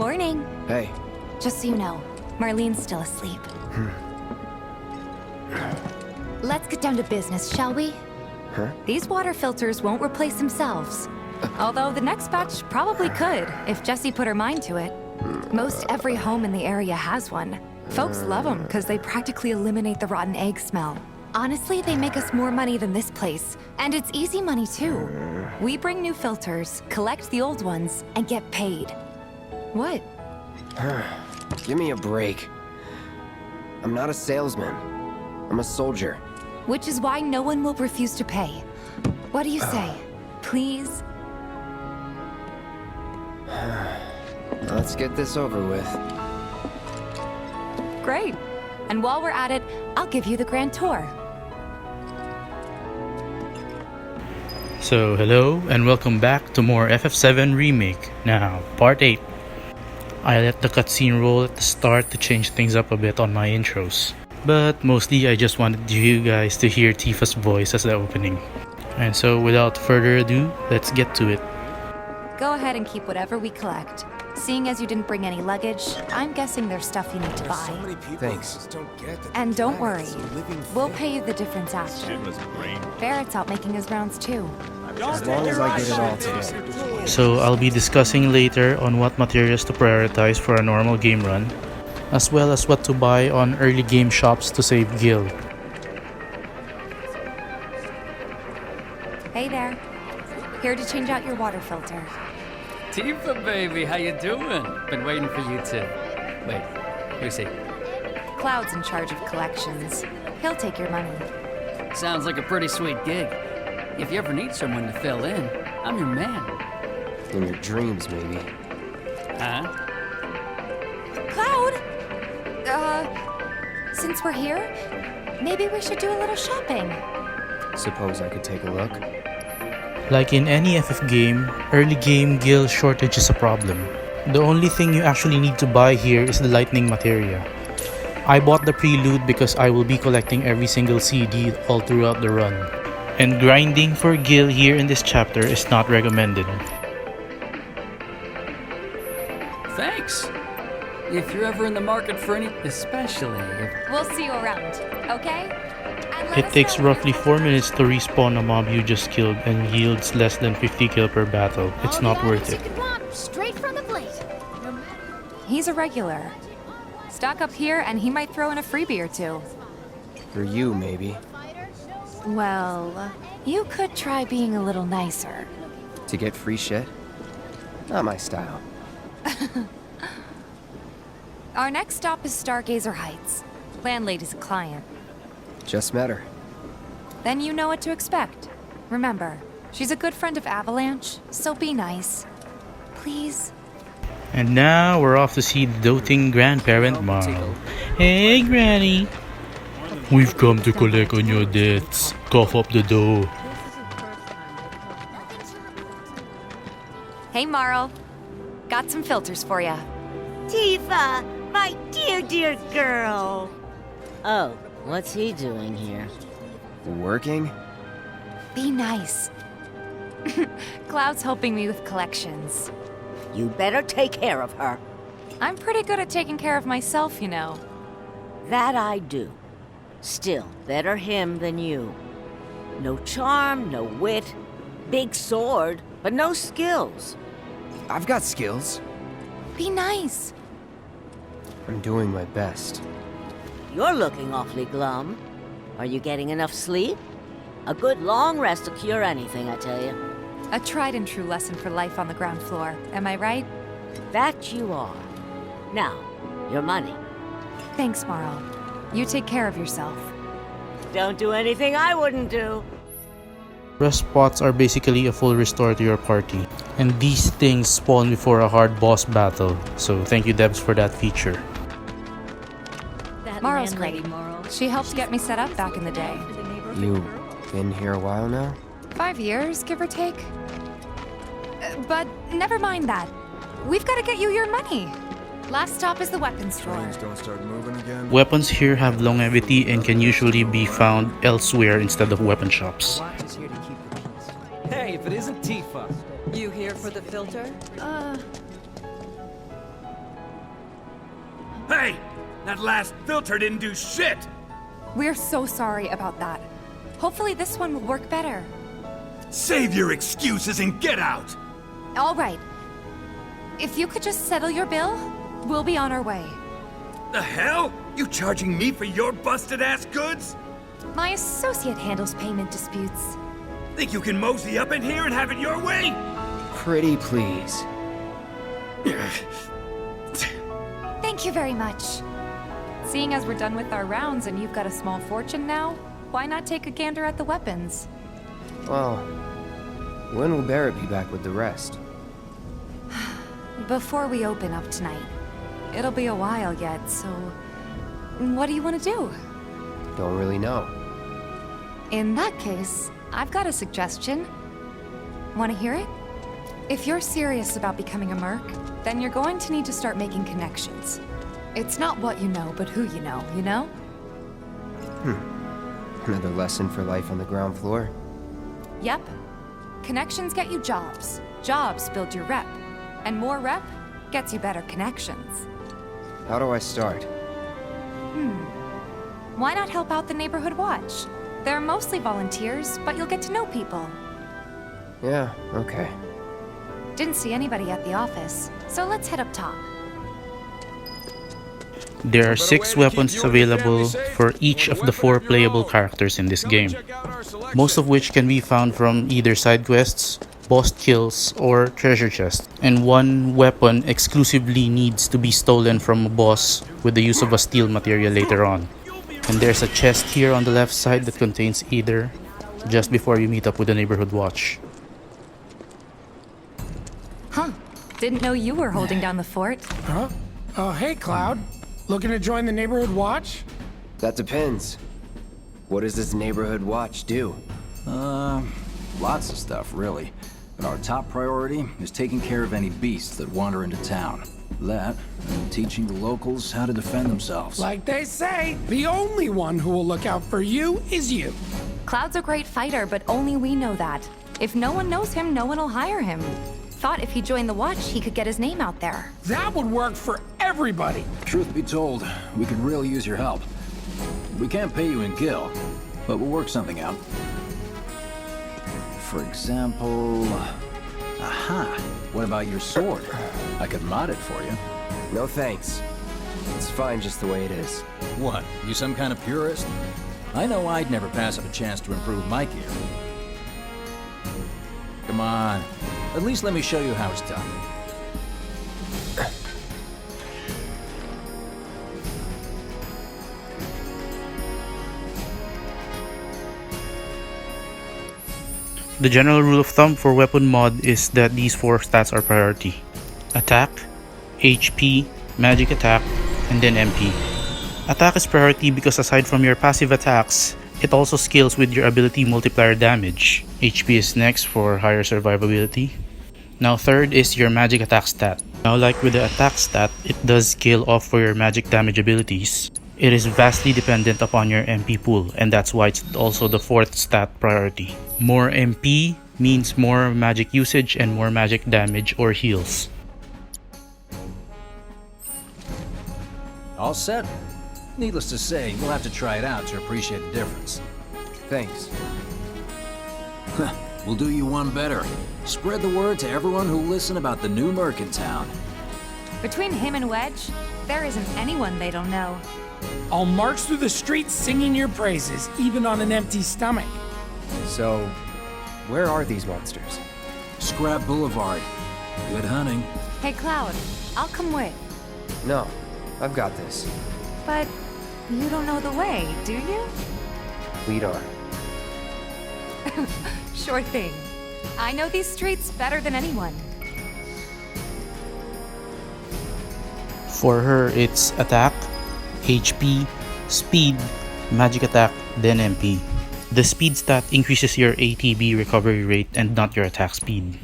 Morning. Hey. Just so you know, Marlene's still asleep. Let's get down to business, shall we? Huh? These water filters won't replace themselves. Although the next batch probably could, if Jessie put her mind to it. Most every home in the area has one. Folks love them because they practically eliminate the rotten egg smell. Honestly, they make us more money than this place. And it's easy money, too. We bring new filters, collect the old ones, and get paid. What? Give me a break. I'm not a salesman. I'm a soldier. Which is why no one will refuse to pay. What do you say? Please? Let's get this over with. Great. And while we're at it, I'll give you the grand tour. So hello and welcome back to more FF7 Remake. Now, part 8. I let the cutscene roll at the start to change things up a bit on my intros. But mostly I just wanted you guys to hear Tifa's voice as the opening. And so without further ado, let's get to it. Go ahead and keep whatever we collect. Seeing as you didn't bring any luggage, I'm guessing there's stuff you need to buy. Thanks. And don't worry, we'll pay you the difference after. Barrett's out making his rounds too. As long as I get it all together. So I'll be discussing later on what materials to prioritize for a normal game run, as well as what to buy on early game shops to save gil. Hey there. Here to change out your water filter. Tifa, baby, how you doing? Been waiting for you to... Wait, who's he? Cloud's in charge of collections. He'll take your money. Sounds like a pretty sweet gig. If you ever need someone to fill in, I'm your man. In your dreams, maybe. Huh? Cloud! Since we're here, maybe we should do a little shopping. Suppose I could take a look? Like in any FF game, early game gil shortage is a problem. The only thing you actually need to buy here is the lightning materia. I bought the prelude because I will be collecting every single CD all throughout the run. And grinding for gil here in this chapter is not recommended. Thanks. If you're ever in the market for any... Especially if... We'll see you around, okay? And let It us takes know- roughly 4 minutes to respawn a mob you just killed and yields less than 50 kill per battle. It's not worth it. Straight from the plate. He's a regular. Stock up here and he might throw in a freebie or two. For you, maybe. Well, you could try being a little nicer. To get free shit? Not my style. Our next stop is Stargazer Heights. Landlady's a client. Just met her. Then you know what to expect. Remember, she's a good friend of Avalanche, so be nice. Please? And now we're off to see the doting grandparent Marl. Hey Granny! We've come to collect on your debts. Cough up the dough. Hey, Marl. Got some filters for ya. Tifa, my dear, dear girl. Oh, what's he doing here? Working? Be nice. Cloud's helping me with collections. You better take care of her. I'm pretty good at taking care of myself, you know. That I do. Still, better him than you. No charm, no wit. Big sword, but no skills. I've got skills. Be nice. I'm doing my best. You're looking awfully glum. Are you getting enough sleep? A good long rest will cure anything, I tell you. A tried and true lesson for life on the ground floor. Am I right? That you are. Now, your money. Thanks, Marl. You take care of yourself. Don't do anything I wouldn't do. Rest spots are basically a full restore to your party. And these things spawn before a hard boss battle. So thank you Debs for that feature. Marl's great. She helped get me set up back in the day. You been here a while now? 5 years, give or take. But never mind that. We've got to get you your money. Last stop is the weapons store. Trains don't start moving again. Weapons here have longevity and can usually be found elsewhere instead of weapon shops. Hey, if it isn't Tifa. You here for the filter? Hey! That last filter didn't do shit! We're so sorry about that. Hopefully this one will work better. Save your excuses and get out! All right. If you could just settle your bill, we'll be on our way. The hell? You charging me for your busted-ass goods? My associate handles payment disputes. Think you can mosey up in here and have it your way? Pretty please. Thank you very much. Seeing as we're done with our rounds and you've got a small fortune now, why not take a gander at the weapons? Well, when will Barrett be back with the rest? Before we open up tonight. It'll be a while yet, so... what do you want to do? Don't really know. In that case, I've got a suggestion. Want to hear it? If you're serious about becoming a merc, then you're going to need to start making connections. It's not what you know, but who you know, you know? Another lesson for life on the ground floor? Yep. Connections get you jobs. Jobs build your rep. And more rep gets you better connections. How do I start? Why not help out the neighborhood watch? They're mostly volunteers, but you'll get to know people. Yeah, okay. Didn't see anybody at the office, so let's head up top. There are 6 weapons available for each of the 4 playable characters in this game, most of which can be found from either side quests, boss kills, or treasure chests. And one weapon exclusively needs to be stolen from a boss with the use of a steel material later on. And there's a chest here on the left side that contains either, just before you meet up with the neighborhood watch. Huh. Didn't know you were holding down the fort. Huh? Oh, hey, Cloud. Looking to join the neighborhood watch? That depends. What does this neighborhood watch do? Lots of stuff, really. But our top priority is taking care of any beasts that wander into town. That, and teaching the locals how to defend themselves. Like they say, the only one who will look out for you is you. Cloud's a great fighter, but only we know that. If no one knows him, no one will hire him. Thought if he joined the watch, he could get his name out there. That would work for everybody. Truth be told, we could really use your help. We can't pay you in gil, but we'll work something out. For example... Aha! What about your sword? I could mod it for you. No thanks. It's fine just the way it is. What? You some kind of purist? I know I'd never pass up a chance to improve my gear. Come on. At least let me show you how it's done. The general rule of thumb for weapon mod is that these 4 stats are priority: attack, HP, magic attack, and then MP. Attack is priority because aside from your passive attacks, it also scales with your ability multiplier damage. HP is next for higher survivability. Now third is your magic attack stat. Now like with the attack stat, it does scale off for your magic damage abilities. It is vastly dependent upon your MP pool, and that's why it's also the 4th stat priority. More MP means more magic usage and more magic damage or heals. All set? Needless to say, we'll have to try it out to appreciate the difference. Thanks. We'll do you one better. Spread the word to everyone who'll listen about the new merc in town. Between him and Wedge, there isn't anyone they don't know. I'll march through the streets singing your praises, even on an empty stomach. So, where are these monsters? Scrap Boulevard. Good hunting. Hey, Cloud, I'll come with. No, I've got this. But you don't know the way, do you? Lead on. Sure thing. I know these streets better than anyone. For her, it's attack, HP, speed, magic attack, then MP. The speed stat increases your ATB recovery rate and not your attack speed.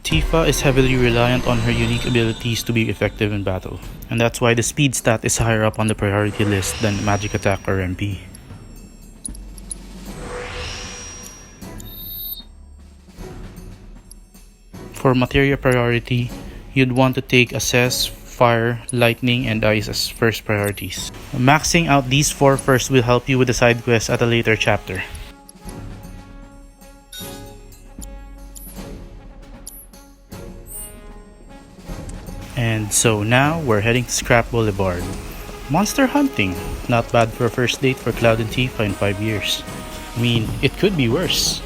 Tifa is heavily reliant on her unique abilities to be effective in battle, and that's why the speed stat is higher up on the priority list than magic attack or MP. For materia priority, you'd want to take Assess, fire, lightning, and ice as first priorities. Maxing out these 4 first will help you with the side quests at a later chapter. And so now we're heading to Scrap Boulevard. Monster hunting. Not bad for a first date for Cloud and Tifa in 5 years. I mean, it could be worse.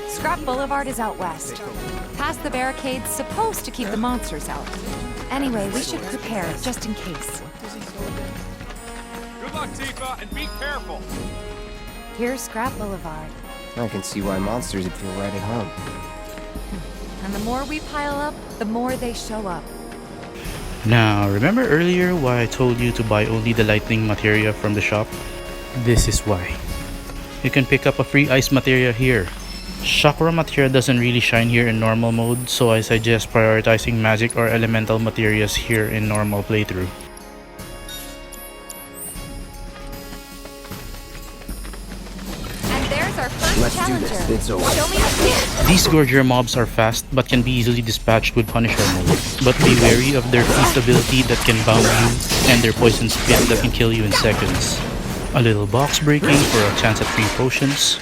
Scrap Boulevard is out west. Past the barricades, supposed to keep the monsters out. Anyway, we should prepare, just in case. Good luck, Tifa, and be careful. Here's Scrap Boulevard. I can see why monsters would feel right at home. And the more we pile up, the more they show up. Now, remember earlier why I told you to buy only the lightning materia from the shop? This is why. You can pick up a free ice materia here. Chakra materia doesn't really shine here in normal mode, so I suggest prioritizing magic or elemental materias here in normal playthrough. And there's our first Let's do challenger. this. It's over. Show me the These Gorger mobs are fast but can be easily dispatched with Punisher mode, but be wary of their feast ability that can bound you and their poison spit that can kill you in seconds. A little box breaking for a chance at free potions.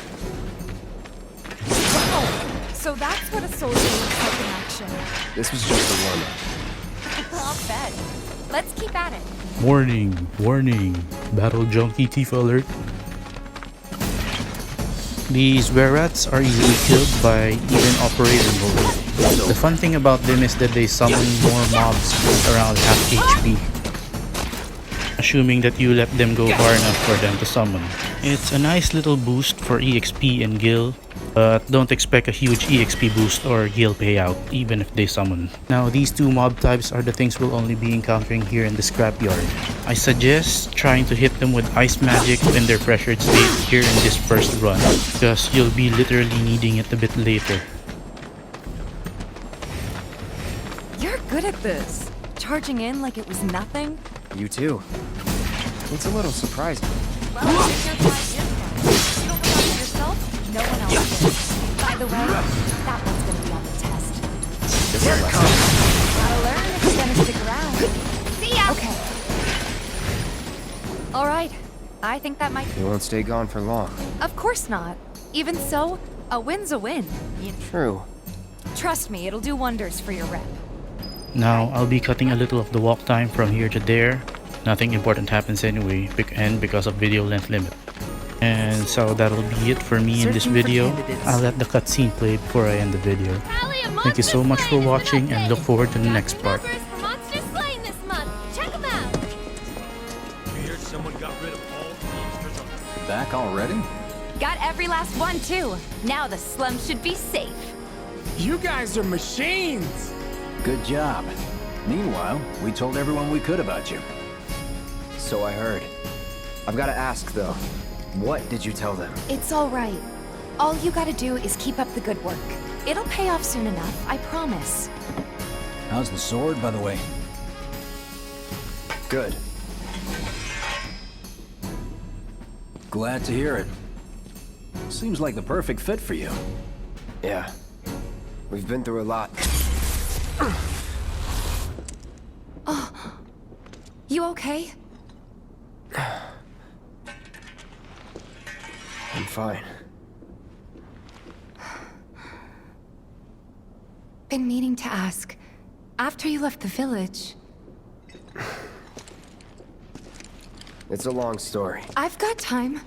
So that's what a soldier looks like in action. This was just a warm-up. I'll bet. Let's keep at it. Warning, warning, battle junkie Tifa alert. These were-rats are easily killed by even operator mode. The fun thing about them is that they summon more mobs around half HP, assuming that you let them go far enough for them to summon. It's a nice little boost for EXP and Gil, but don't expect a huge EXP boost or Gil payout even if they summon. Now these 2 mob types are the things we'll only be encountering here in the scrapyard. I suggest trying to hit them with ice magic when they're pressured state here in this first run, because you'll be literally needing it a bit later. You're good at this. Charging in like it was nothing. You too. It's a little surprising. Well, it's your part. You don't rely on yourself, no one else will. By the way, that one's gonna be on the test. Here it comes. Gotta learn if you're gonna stick around. See ya! Okay. Alright, I think that might... You won't stay gone for long. Of course not. Even so, a win's a win. True. Trust me, it'll do wonders for your rep. Now I'll be cutting a little of the walk time from here to there. Nothing important happens anyway, and because of video length limit. And so that'll be it for me in this video. I'll let the cutscene play before I end the video. Thank you so much for watching and look forward to the next part. Back already? Got every last one too. Now the slum should be safe. You guys are machines. Good job. Meanwhile, we told everyone we could about you. So I heard. I've got to ask though. What did you tell them? It's alright. All you gotta do is keep up the good work. It'll pay off soon enough, I promise. How's the sword, by the way? Good. Glad to hear it. Seems like the perfect fit for you. Yeah. We've been through a lot. You okay? I'm fine. Been meaning to ask. After you left the village... It's a long story. I've got time.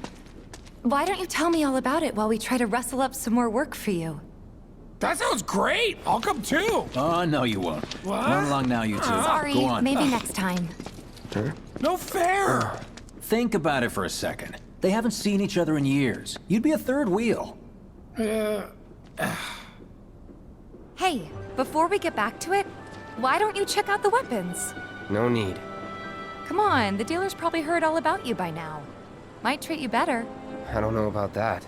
Why don't you tell me all about it while we try to rustle up some more work for you? That sounds great. I'll come too. Oh, no you won't. What? Run along now, you two. Sorry, Go on. maybe next time. No fair. Think about it for a second. They haven't seen each other in years. You'd be a third wheel. Hey, before we get back to it, why don't you check out the weapons? No need. Come on, the dealer's probably heard all about you by now. Might treat you better. I don't know about that.